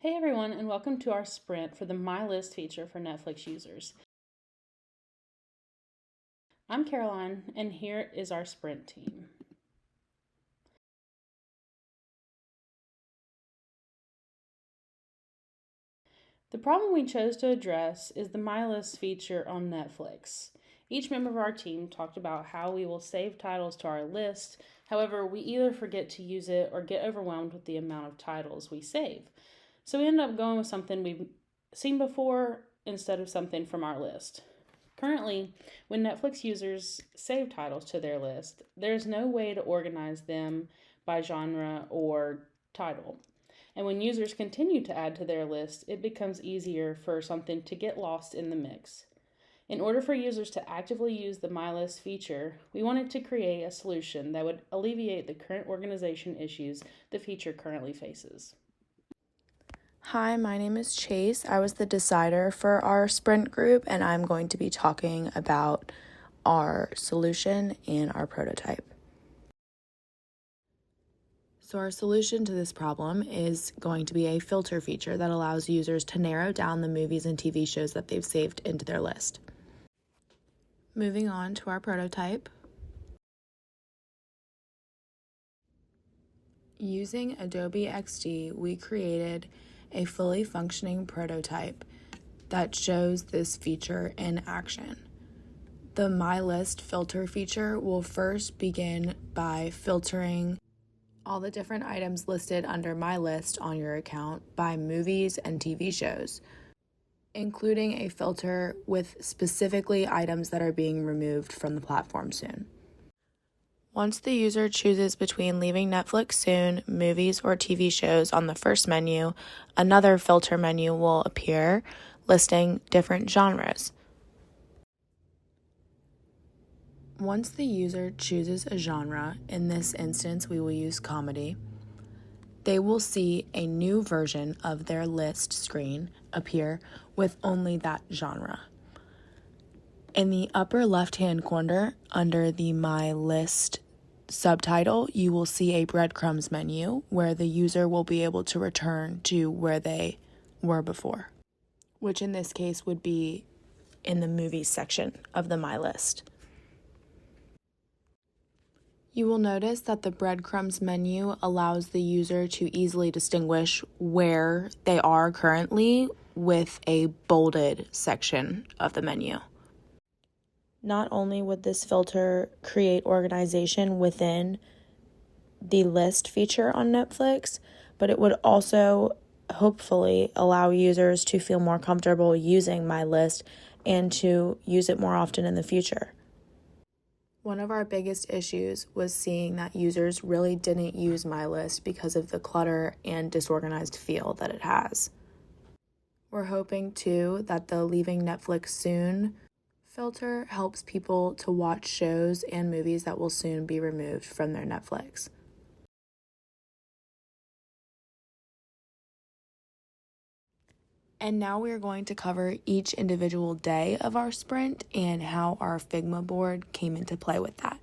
Hey everyone, and welcome to our sprint for the My List feature for Netflix users. I'm Caroline, and here is our sprint team. The problem we chose to address is the My List feature on Netflix. Each member of our team talked about how we will save titles to our list. However, we either forget to use it or get overwhelmed with the amount of titles we save. So we ended up going with something we've seen before instead of something from our list. Currently, when Netflix users save titles to their list, there's no way to organize them by genre or title. And when users continue to add to their list, it becomes easier for something to get lost in the mix. In order for users to actively use the My List feature, we wanted to create a solution that would alleviate the current organization issues the feature currently faces. Hi, my name is Chase. I was the decider for our sprint group, and I'm going to be talking about our solution and our prototype. So our solution to this problem is going to be a filter feature that allows users to narrow down the movies and TV shows that they've saved into their list. Moving on to our prototype. Using Adobe XD, we created a fully functioning prototype that shows this feature in action. The My List filter feature will first begin by filtering all the different items listed under My List on your account by movies and TV shows, including a filter with specifically items that are being removed from the platform soon. Once the user chooses between leaving Netflix soon, movies, or TV shows on the first menu, another filter menu will appear listing different genres. Once the user chooses a genre, in this instance we will use comedy, they will see a new version of their list screen appear with only that genre. In the upper left-hand corner, under the My List subtitle, you will see a breadcrumbs menu where the user will be able to return to where they were before, which in this case would be in the movies section of the My List. You will notice that the breadcrumbs menu allows the user to easily distinguish where they are currently with a bolded section of the menu. Not only would this filter create organization within the list feature on Netflix, but it would also hopefully allow users to feel more comfortable using My List and to use it more often in the future. One of our biggest issues was seeing that users really didn't use My List because of the clutter and disorganized feel that it has. We're hoping too that the Leaving Netflix Soon filter helps people to watch shows and movies that will soon be removed from their Netflix. And now we are going to cover each individual day of our sprint and how our Figma board came into play with that.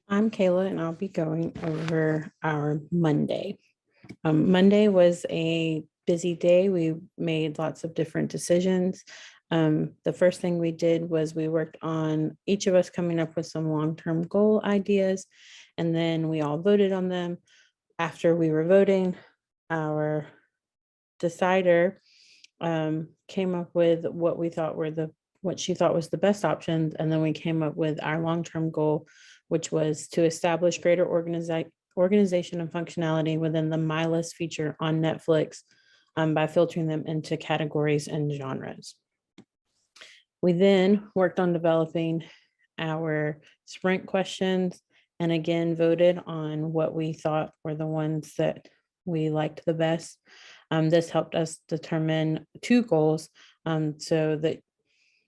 I'm Kayla, and I'll be going over our Monday. Monday was a busy day. We made lots of different decisions. The first thing we did was we worked on each of us coming up with some long-term goal ideas, and then we all voted on them. After we were voting, our decider came up with what we thought were what she thought was the best options, and then we came up with our long-term goal, which was to establish greater organization and functionality within the My List feature on Netflix by filtering them into categories and genres. We then worked on developing our sprint questions and again voted on what we thought were the ones that we liked the best. This helped us determine two goals. So that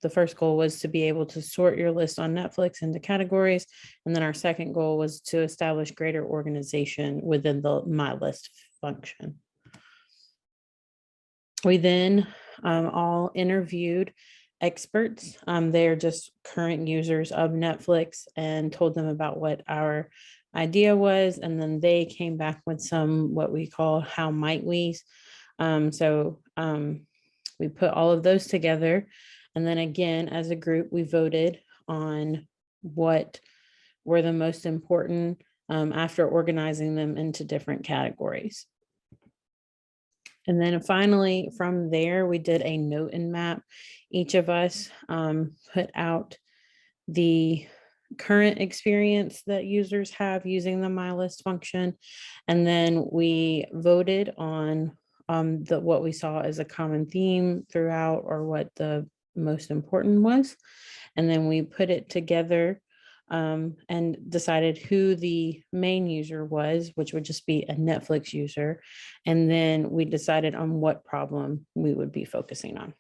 the first goal was to be able to sort your list on Netflix into categories. And then our second goal was to establish greater organization within the My List function. We then all interviewed experts. They are just current users of Netflix and told them about what our idea was, and then they came back with some what we call how might we's. We put all of those together, and then again, as a group, we voted on what were the most important after organizing them into different categories. And then finally, from there, we did a note and map. Each of us put out the current experience that users have using the My List function. And then we voted on what we saw as a common theme throughout, or what the most important was. And then we put it together and decided who the main user was, which would just be a Netflix user. And then we decided on what problem we would be focusing on.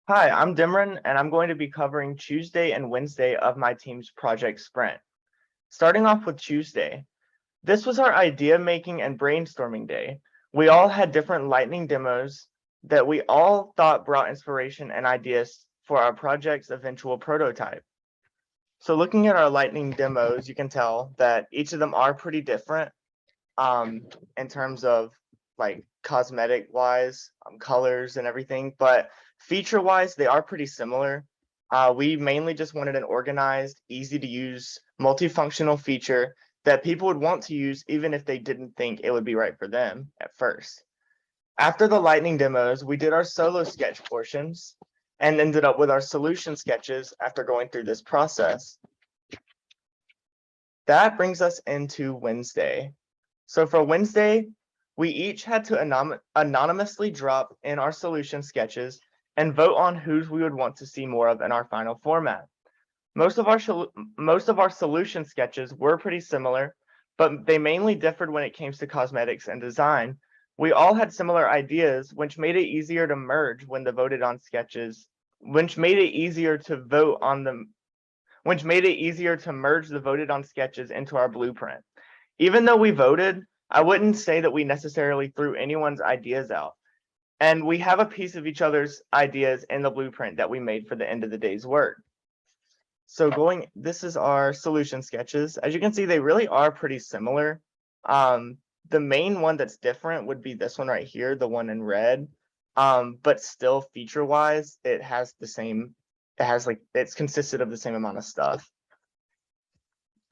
Hi, I'm Demron, and I'm going to be covering Tuesday and Wednesday of my team's project sprint. Starting off with Tuesday, this was our idea making and brainstorming day. We all had different lightning demos that we all thought brought inspiration and ideas for our project's eventual prototype. So looking at our lightning demos, you can tell that each of them are pretty different in terms of like cosmetic wise, colors and everything, but feature wise, they are pretty similar. We mainly just wanted an organized, easy to use, multifunctional feature that people would want to use even if they didn't think it would be right for them at first. After the lightning demos, we did our solo sketch portions and ended up with our solution sketches after going through this process. That brings us into Wednesday. So for Wednesday, we each had to anonymously drop in our solution sketches and vote on whose we would want to see more of in our final format. Most of our solution sketches were pretty similar, but they mainly differed when it came to cosmetics and design. We all had similar ideas, which made it easier to merge when the voted on sketches, which made it easier to vote on them, which made it easier to merge the voted on sketches into our blueprint. Even though we voted, I wouldn't say that we necessarily threw anyone's ideas out. And we have a piece of each other's ideas in the blueprint that we made for the end of the day's work. So this is our solution sketches. As you can see, they really are pretty similar. The main one that's different would be this one right here, the one in red. But still feature wise, it's consisted of the same amount of stuff.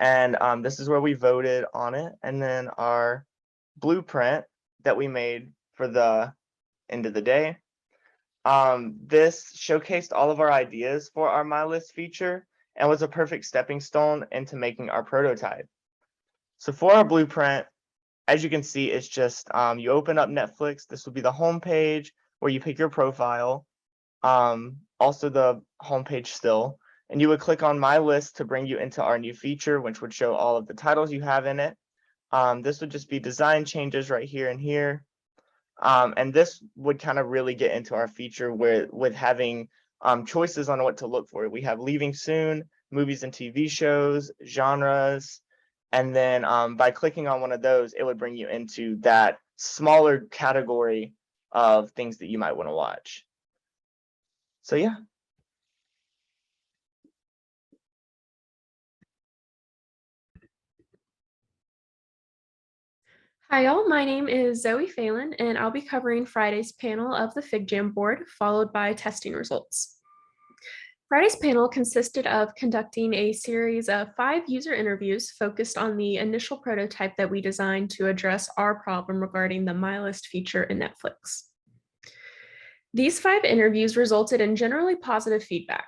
And this is where we voted on it. And then our blueprint that we made for the end of the day. This showcased all of our ideas for our My List feature and was a perfect stepping stone into making our prototype. So for our blueprint, as you can see, it's just you open up Netflix. This would be the home page where you pick your profile. Also the home page still. And you would click on My List to bring you into our new feature, which would show all of the titles you have in it. This would just be design changes right here and here. And this would kind of really get into our feature with having choices on what to look for. We have leaving soon, movies and TV shows, genres, and then by clicking on one of those, it would bring you into that smaller category of things that you might want to watch. So yeah. Hi all, my name is Zoe Phalen and I'll be covering Friday's panel of the Fig Jam board, followed by testing results. Friday's panel consisted of conducting a series of 5 user interviews focused on the initial prototype that we designed to address our problem regarding the My List feature in Netflix. These 5 interviews resulted in generally positive feedback.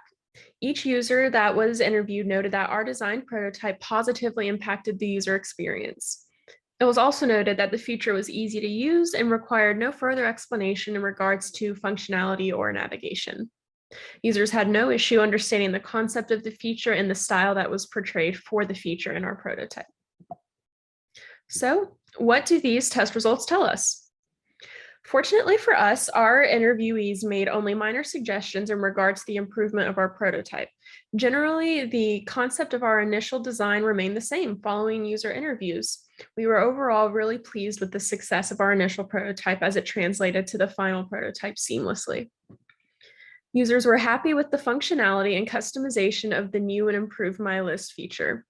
Each user that was interviewed noted that our design prototype positively impacted the user experience. It was also noted that the feature was easy to use and required no further explanation in regards to functionality or navigation. Users had no issue understanding the concept of the feature and the style that was portrayed for the feature in our prototype. So, what do these test results tell us? Fortunately for us, our interviewees made only minor suggestions in regards to the improvement of our prototype. Generally, the concept of our initial design remained the same following user interviews. We were overall really pleased with the success of our initial prototype as it translated to the final prototype seamlessly. Users were happy with the functionality and customization of the new and improved My List feature.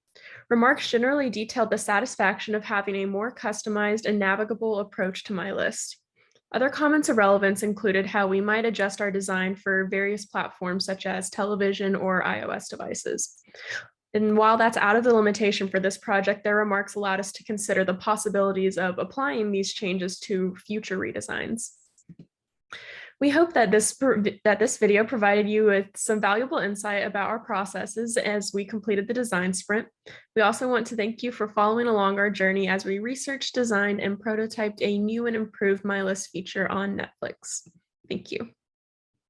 Remarks generally detailed the satisfaction of having a more customized and navigable approach to My List. Other comments of relevance included how we might adjust our design for various platforms such as television or iOS devices. And while that's out of the limitation for this project, their remarks allowed us to consider the possibilities of applying these changes to future redesigns. We hope that this video provided you with some valuable insight about our processes as we completed the design sprint. We also want to thank you for following along our journey as we researched, designed, and prototyped a new and improved My List feature on Netflix. Thank you.